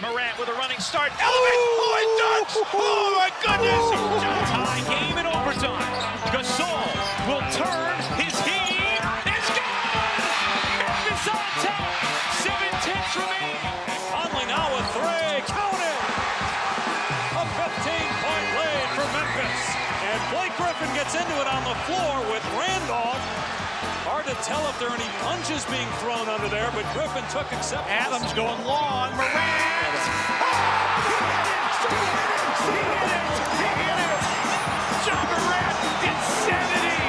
Morant with a running start. Elevate! Dunks! Oh my goodness! Tie game in overtime. Gasol will turn. His heat is gone! Memphis on top. 7-10 remaining. Conley now with three. Count it! A 15-point lead for Memphis. And Blake Griffin gets into it on the floor with Randolph. Hard to tell if there are any punches being thrown under there, but Griffin took acceptance. Adams going long. Morant! He hit it! John Morant, insanity!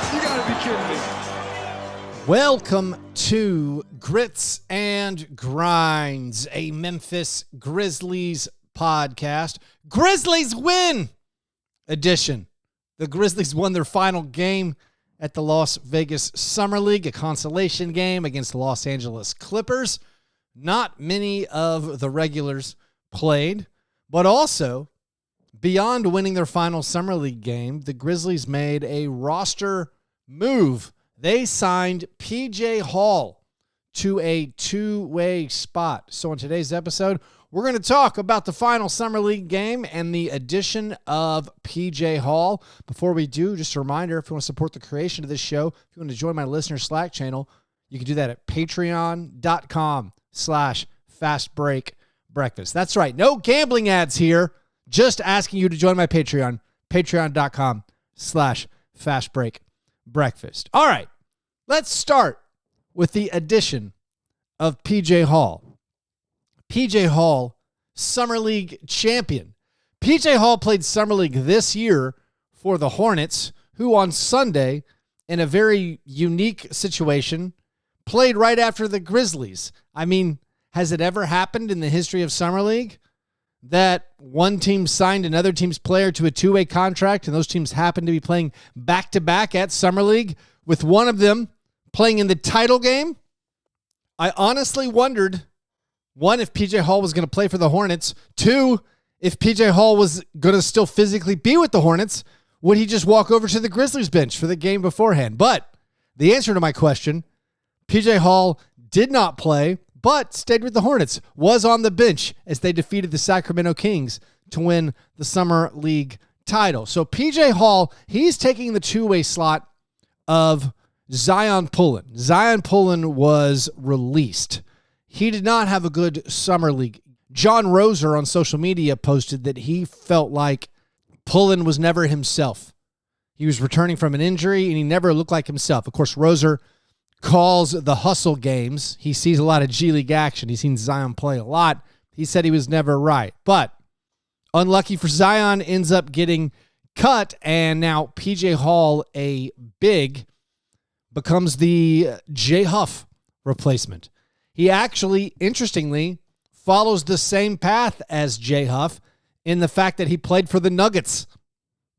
You gotta be kidding me. Welcome to Grits and Grinds, a Memphis Grizzlies podcast. Grizzlies win edition. The Grizzlies won their final game at the Las Vegas Summer League, a consolation game against the Los Angeles Clippers. Not many of the regulars played, but also beyond winning their final Summer League game, the Grizzlies made a roster move. They signed PJ Hall to a two-way spot. So in today's episode, we're going to talk about the final Summer League game and the addition of PJ Hall. Before we do, just a reminder, if you want to support the creation of this show, if you want to join my listener Slack channel, you can do that at patreon.com/fastbreakbreakfast. That's right. No gambling ads here. Just asking you to join my Patreon, patreon.com/fastbreakbreakfast. All right. Let's start with the addition of PJ Hall. PJ Hall, Summer League champion. PJ Hall played Summer League this year for the Hornets, who on Sunday, in a very unique situation, played right after the Grizzlies. I mean, has it ever happened in the history of Summer League that one team signed another team's player to a two-way contract and those teams happen to be playing back-to-back at Summer League with one of them playing in the title game? I honestly wondered, one, if PJ Hall was going to play for the Hornets. Two, if PJ Hall was going to still physically be with the Hornets, would he just walk over to the Grizzlies bench for the game beforehand? But the answer to my question, PJ Hall did not play, but stayed with the Hornets, was on the bench as they defeated the Sacramento Kings to win the Summer League title. So PJ Hall, he's taking the two-way slot of Zyon Pullin. Zyon Pullin was released. He did not have a good Summer League. John Roser on social media posted that he felt like Pullin was never himself. He was returning from an injury, and he never looked like himself. Of course, Roser calls the hustle games. He sees a lot of G League action. He's seen Zion play a lot. He said he was never right. But unlucky for Zion, ends up getting cut, and now PJ Hall, a big, becomes the J Huff replacement. He actually, interestingly, follows the same path as J Huff in the fact that he played for the Nuggets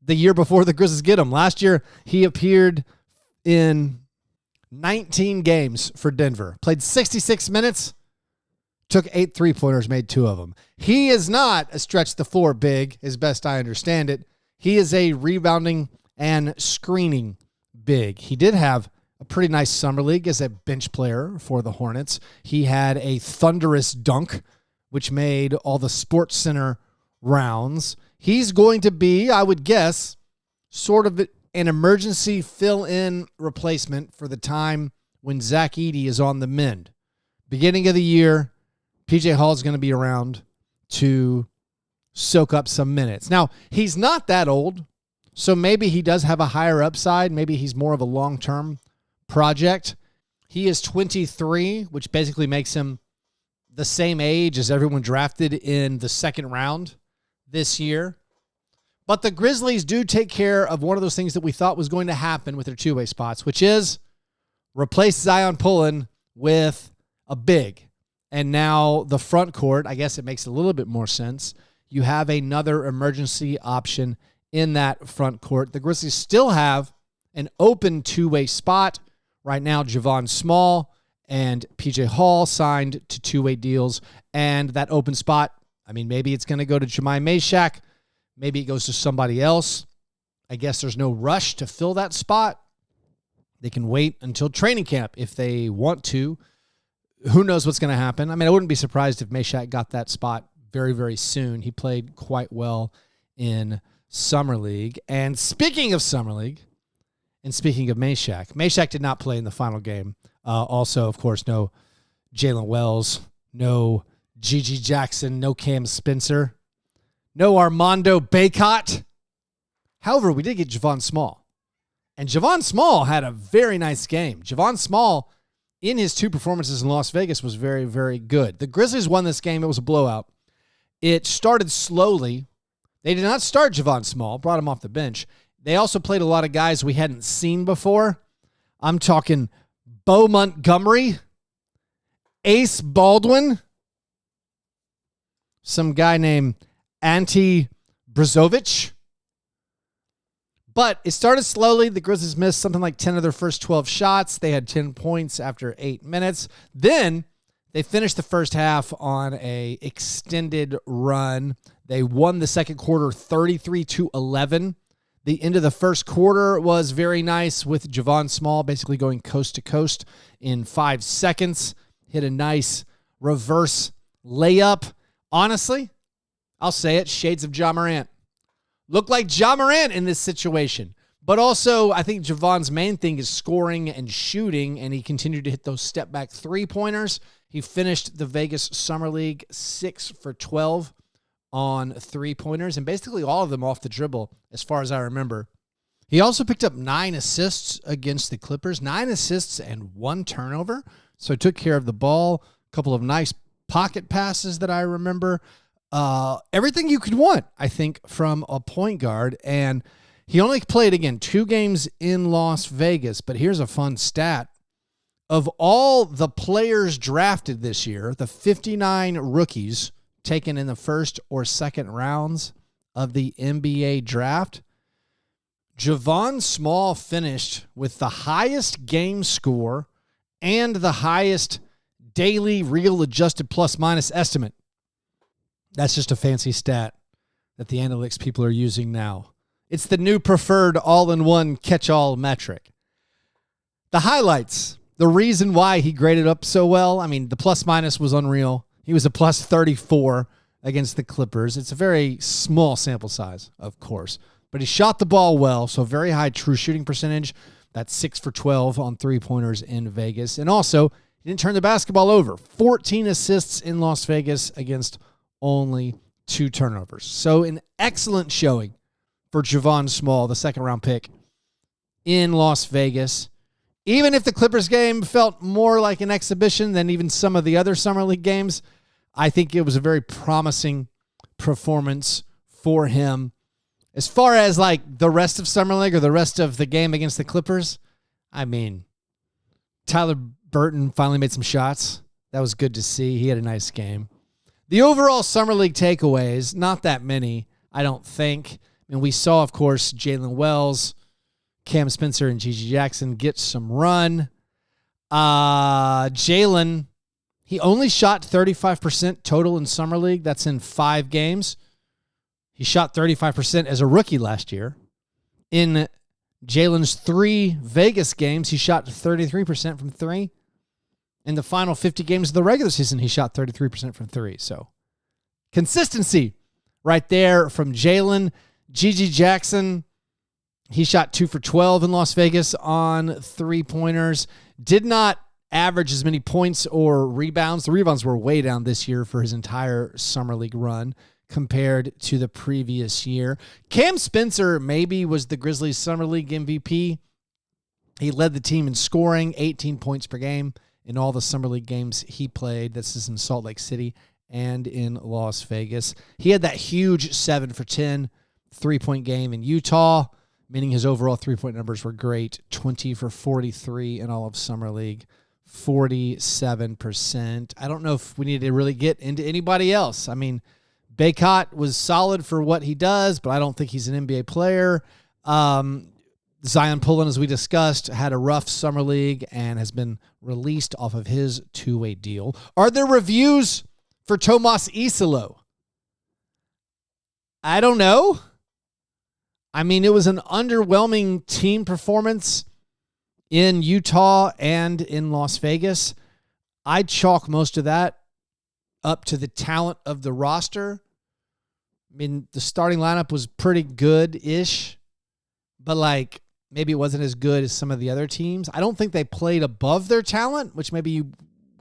the year before the Grizzlies get him. Last year, he appeared in 19 games for Denver, played 66 minutes, took 8 3-pointers, made 2 of them. He is not a stretch the floor big, as best I understand it. He is a rebounding and screening big. He did have a pretty nice Summer League as a bench player for the Hornets. He had a thunderous dunk, which made all the Sports Center rounds. He's going to be, I would guess, sort of an emergency fill-in replacement for the time when Zach Edey is on the mend. Beginning of the year, PJ Hall is going to be around to soak up some minutes. Now, he's not that old, so maybe he does have a higher upside. Maybe he's more of a long-term project. He is 23, which basically makes him the same age as everyone drafted in the second round this year. But the Grizzlies do take care of one of those things that we thought was going to happen with their two-way spots, which is replace Zyon Pullin with a big. And now the front court, I guess it makes a little bit more sense. You have another emergency option in that front court. The Grizzlies still have an open two-way spot. Right now, Javon Small and PJ Hall signed to two-way deals. And that open spot, I mean, maybe it's going to go to Jemai Meshack. Maybe it goes to somebody else. I guess there's no rush to fill that spot. They can wait until training camp if they want to who knows what's going to happen? I mean, I wouldn't be surprised if Meshack got that spot very, very soon. He played quite well in Summer League. And speaking of Summer League, and speaking of Meshack did not play in the final game. Also, of course, no Jalen Wells, no Gigi Jackson, no Cam Spencer, no Armando Bacot. However, we did get Javon Small. And Javon Small had a very nice game. Javon Small, in his 2 performances in Las Vegas, was very, very good. The Grizzlies won this game. It was a blowout. It started slowly. They did not start Javon Small, brought him off the bench. They also played a lot of guys we hadn't seen before. I'm talking Bo Montgomery, Ace Baldwin, some guy named Ante Brazovic. But it started slowly. The Grizzlies missed something like 10 of their first 12 shots. They had 10 points after 8 minutes. Then they finished the first half on a extended run. They won the second quarter 33-11. The end of the first quarter was very nice with Javon Small basically going coast to coast in 5 seconds. Hit a nice reverse layup. Honestly, I'll say it, shades of Ja Morant. Look like Ja Morant in this situation. But also, I think Javon's main thing is scoring and shooting, and he continued to hit those step-back three-pointers. He finished the Vegas Summer League 6 for 12 on three-pointers, and basically all of them off the dribble, as far as I remember. He also picked up 9 assists against the Clippers, 9 assists and 1 turnover. So he took care of the ball, a couple of nice pocket passes that I remember. Everything you could want, I think, from a point guard. And he only played, again, 2 games in Las Vegas. But here's a fun stat. Of all the players drafted this year, the 59 rookies taken in the first or second rounds of the NBA draft, Javon Small finished with the highest game score and the highest daily real adjusted plus minus estimate. That's just a fancy stat that the analytics people are using now. It's the new preferred all-in-one catch-all metric. The highlights, the reason why he graded up so well, I mean, the plus minus was unreal. He was a plus 34 against the Clippers. It's a very small sample size, of course. But he shot the ball well, so very high true shooting percentage. That's 6 for 12 on three-pointers in Vegas. And also, he didn't turn the basketball over. 14 assists in Las Vegas against only 2 turnovers. So an excellent showing for Javon Small, the second-round pick in Las Vegas. Even if the Clippers game felt more like an exhibition than even some of the other Summer League games, I think it was a very promising performance for him. As far as like the rest of Summer League or the rest of the game against the Clippers, I mean, Tyler Burton finally made some shots. That was good to see. He had a nice game. The overall Summer League takeaways, not that many, I don't think. I mean, we saw, of course, Jalen Wells, Cam Spencer, and Gigi Jackson get some run. Jalen, he only shot 35% total in Summer League. That's in 5 games. He shot 35% as a rookie last year. In Jalen's 3 Vegas games, he shot 33% from 3. In the final 50 games of the regular season, he shot 33% from 3. So consistency right there from Jalen. Gigi Jackson, he shot 2 for 12 in Las Vegas on three-pointers. Did not average as many points or rebounds. The rebounds were way down this year for his entire Summer League run compared to the previous year. Cam Spencer maybe was the Grizzlies Summer League MVP. He led the team in scoring, 18 points per game in all the Summer League games he played. This is in Salt Lake City and in Las Vegas. He had that huge 7 for 10 3-point game in Utah, meaning his overall 3-point numbers were great. 20 for 43 in all of Summer League, 47%. I don't know if we need to really get into anybody else. I mean, Bacot was solid for what he does, but I don't think he's an NBA player. Zyon Pullin, as we discussed, had a rough Summer League and has been released off of his 2-way deal. Are there reviews for Tomas Isolo? I don't know. I mean, it was an underwhelming team performance in Utah and in Las Vegas. I chalk most of that up to the talent of the roster. I mean, the starting lineup was pretty good-ish, but like maybe it wasn't as good as some of the other teams. I don't think they played above their talent, which maybe you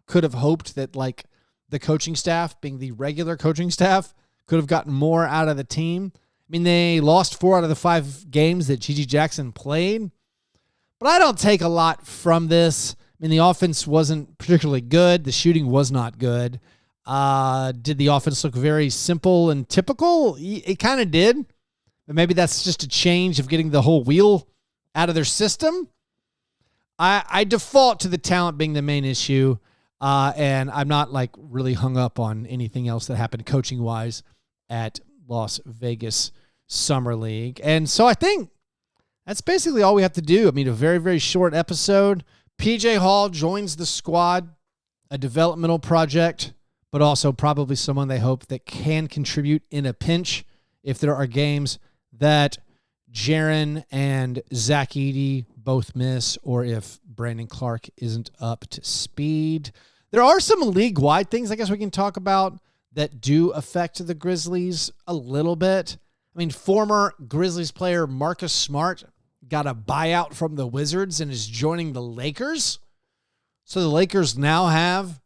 could have hoped that like the coaching staff, being the regular coaching staff, could have gotten more out of the team. I mean, they lost 4 out of the 5 games that Gigi Jackson played, but I don't take a lot from this. I mean, the offense wasn't particularly good. The shooting was not good. Did the offense look very simple and typical? It kind of did, but maybe that's just a change of getting the whole wheel out of their system. I default to the talent being the main issue, and I'm not like really hung up on anything else that happened coaching-wise at Las Vegas Summer League. And so I think that's basically all we have to do. I mean, a very, very short episode. PJ Hall joins the squad, a developmental project, but also probably someone they hope that can contribute in a pinch if there are games that Jaren and Zach Edey both miss, or if Brandon Clark isn't up to speed. There are some league-wide things I guess we can talk about that do affect the Grizzlies a little bit. I mean, former Grizzlies player Marcus Smart got a buyout from the Wizards and is joining the Lakers. So the Lakers now have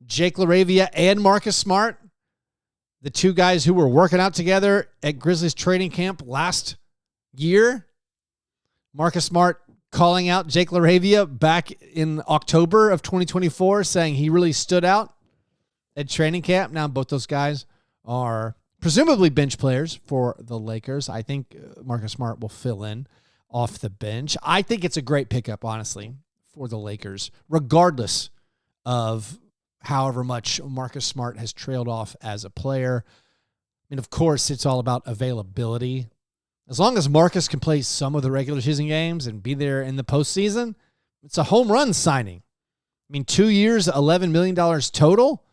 Jake LaRavia and Marcus Smart, the two guys who were working out together at Grizzlies training camp last year. Marcus Smart calling out Jake LaRavia back in October of 2024, saying he really stood out at training camp. Now both those guys are presumably bench players for the Lakers. I think Marcus Smart will fill in off the bench. I think it's a great pickup, honestly, for the Lakers, regardless of however much Marcus Smart has trailed off as a player. I mean, of course, it's all about availability. As long as Marcus can play some of the regular season games and be there in the postseason, it's a home run signing. I mean, 2 years, $11 million total.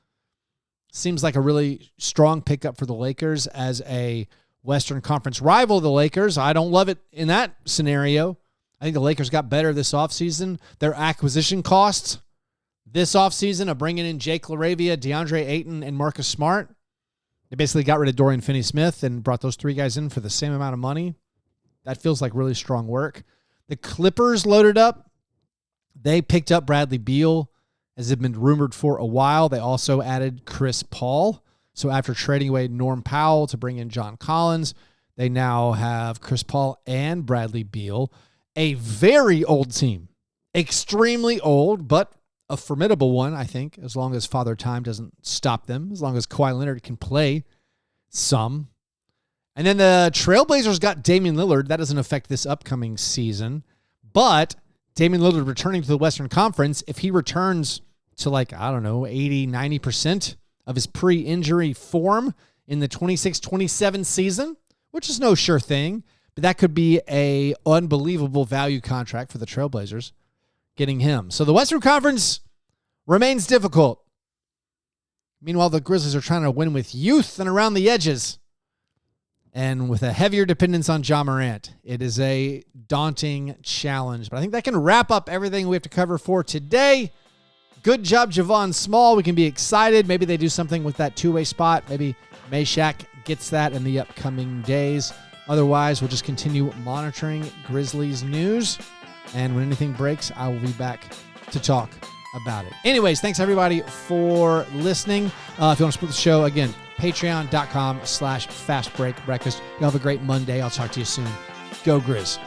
Seems like a really strong pickup for the Lakers as a Western Conference rival of the Lakers. I don't love it in that scenario. I think the Lakers got better this offseason. Their acquisition costs this offseason of bringing in Jake LaRavia, DeAndre Ayton, and Marcus Smart. They basically got rid of Dorian Finney-Smith and brought those 3 guys in for the same amount of money. That feels like really strong work. The Clippers loaded up. They picked up Bradley Beal, as had been rumored for a while. They also added Chris Paul. So after trading away Norm Powell to bring in John Collins, they now have Chris Paul and Bradley Beal. A very old team. Extremely old, but a formidable one, I think, as long as Father Time doesn't stop them, as long as Kawhi Leonard can play some. And then the Trailblazers got Damian Lillard. That doesn't affect this upcoming season. But Damian Lillard returning to the Western Conference, if he returns to 80, 90% of his pre-injury form in the 26-27 season, which is no sure thing, but that could be a unbelievable value contract for the Trailblazers, getting him. So the Western Conference remains difficult. Meanwhile, the Grizzlies are trying to win with youth and around the edges, and with a heavier dependence on Ja Morant. It is a daunting challenge, but I think that can wrap up everything we have to cover for today. Good job, Javon Small. We can be excited. Maybe they do something with that two-way spot. Maybe Meshack gets that in the upcoming days. Otherwise, we'll just continue monitoring Grizzlies news, and when anything breaks, I will be back to talk about it. Anyways, thanks everybody for listening. If you want to support the show, again, patreon.com/fastbreakbreakfast. You'll have a great Monday. I'll talk to you soon. Go Grizz.